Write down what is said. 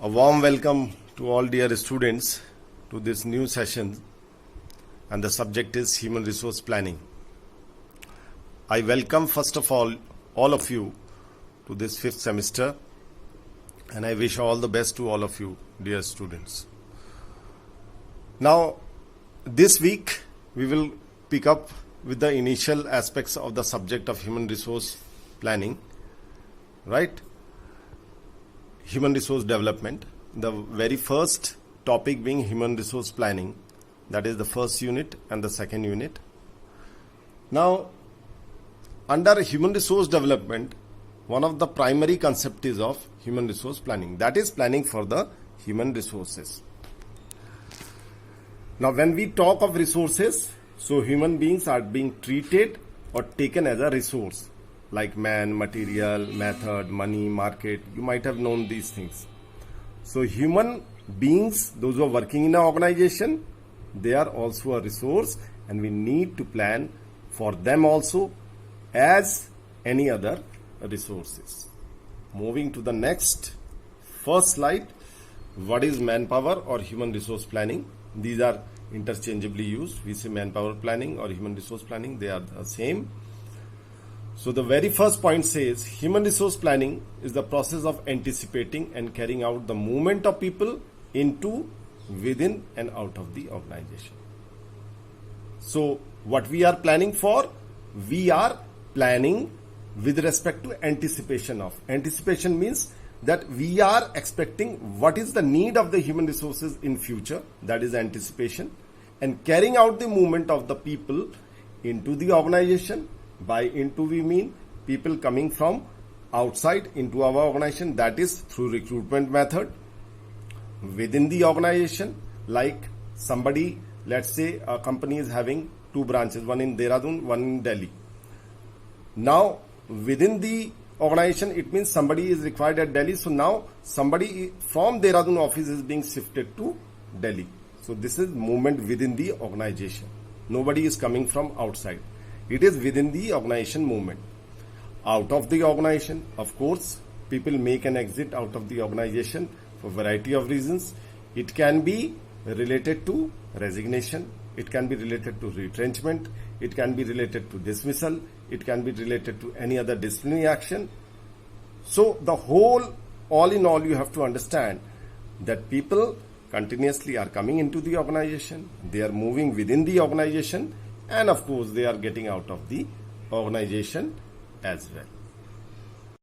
A warm welcome to all dear students to this new session, and the subject is human resource planning. I welcome first of all of you to this fifth semester, and I wish all the best to all of you dear students. Now this week we will pick up with the initial aspects of the subject of human resource planning, right? Human resource development, the very first topic being human resource planning, that is the first unit and the second unit. Now under human resource development, one of the primary concept is of human resource planning, that is planning for the human resources. Now when we talk of resources, so human beings are being treated or taken as a resource, like man, material, method, money, market. You might have known these things. So human beings, those who are working in an organization, they are also a resource, and we need to plan for them also as any other resources. Moving to the next, first slide. What is manpower or human resource planning? These are interchangeably used. We say manpower planning or human resource planning, they are the same. So the very first point says human resource planning is the process of anticipating and carrying out the movement of people into, within and out of the organization. So what we are planning for? We are planning with respect to anticipation of. Anticipation means that we are expecting what is the need of the human resources in future, that is anticipation, and carrying out the movement of the people into the organization. By into we mean people coming from outside into our organization, that is through recruitment method. Within the organization, like somebody, let's say a company is having two branches, one in Dehradun, one in Delhi. Now within the organization, it means somebody is required at Delhi, so now somebody from Dehradun office is being shifted to Delhi. So this is movement within the organization. Nobody is coming from outside. It is within the organization movement. Out of the organization, of course, people make an exit out of the organization for a variety of reasons. It can be related to resignation. It can be related to retrenchment. It can be related to dismissal. It can be related to any other disciplinary action. So the whole, all in all, you have to understand that people continuously are coming into the organization. They are moving within the organization. And of course, they are getting out of the organization as well.